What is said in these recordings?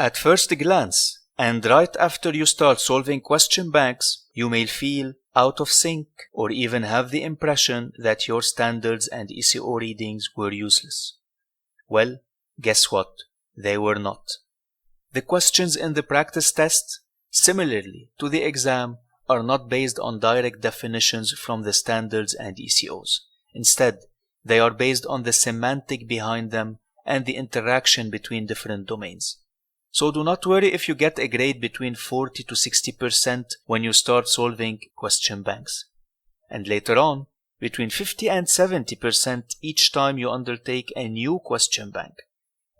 At first glance, and right after you start solving question banks, you may feel out of sync or even have the impression that your standards and ECO readings were useless. Well, guess what? They were not. The questions in the practice test, similarly to the exam, are not based on direct definitions from the standards and ECOs. Instead, they are based on the semantic behind them and the interaction between different domains. So do not worry if you get a grade between 40 to 60% when you start solving question banks, and later on between 50 and 70% each time you undertake a new question bank.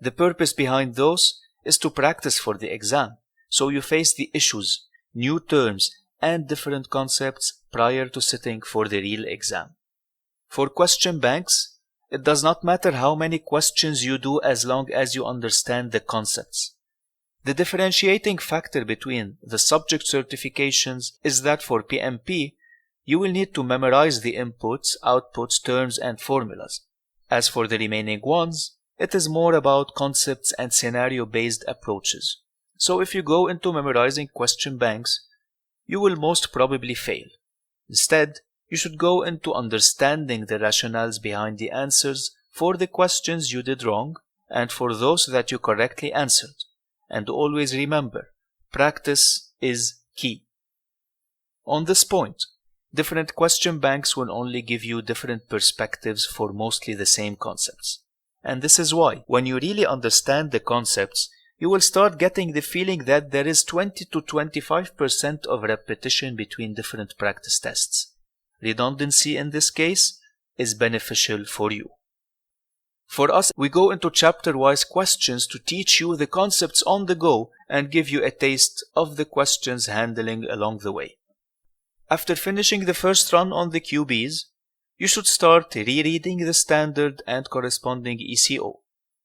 The purpose behind those is to practice for the exam, so you face the issues, new terms, and different concepts prior to sitting for the real exam. For question banks, it does not matter how many questions you do as long as you understand the concepts. The differentiating factor between the subject certifications is that for PMP, you will need to memorize the inputs, outputs, terms, and formulas. As for the remaining ones, it is more about concepts and scenario-based approaches. So if you go into memorizing question banks, you will most probably fail. Instead, you should go into understanding the rationales behind the answers for the questions you did wrong and for those that you correctly answered. And always remember, practice is key. On this point, different question banks will only give you different perspectives for mostly the same concepts. And this is why, when you really understand the concepts, you will start getting the feeling that there is 20 to 25% of repetition between different practice tests. Redundancy in this case is beneficial for you. For us, we go into chapter-wise questions to teach you the concepts on the go and give you a taste of the questions handling along the way. After finishing the first run on the QBs, you should start rereading the standard and corresponding ECO,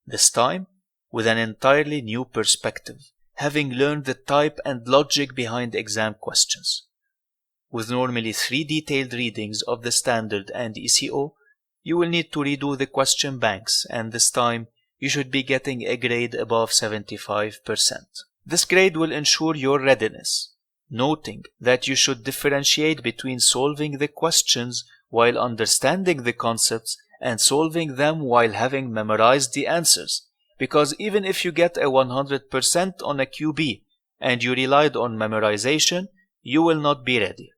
this time with an entirely new perspective, having learned the type and logic behind exam questions. With normally 3 detailed readings of the standard and ECO, you will need to redo the question banks, and this time you should be getting a grade above 75%. This grade will ensure your readiness, noting that you should differentiate between solving the questions while understanding the concepts and solving them while having memorized the answers, because even if you get a 100% on a QB and you relied on memorization, you will not be ready.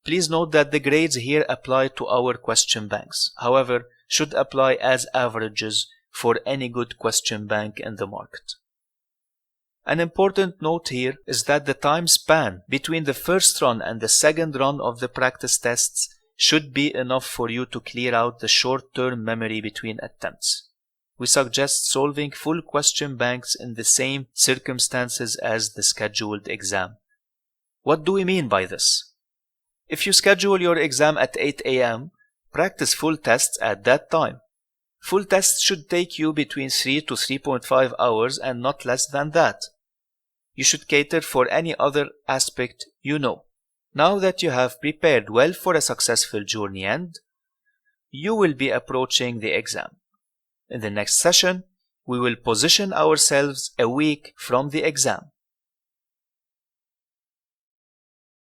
Please note that the grades here apply to our question banks, however, should apply as averages for any good question bank in the market. An important note here is that the time span between the first run and the second run of the practice tests should be enough for you to clear out the short-term memory between attempts. We suggest solving full question banks in the same circumstances as the scheduled exam. What do we mean by this? If you schedule your exam at 8 a.m., practice full tests at that time. Full tests should take you between 3 to 3.5 hours and not less than that. You should cater for any other aspect you know. Now that you have prepared well for a successful journey end, you will be approaching the exam. In the next session, we will position ourselves a week from the exam.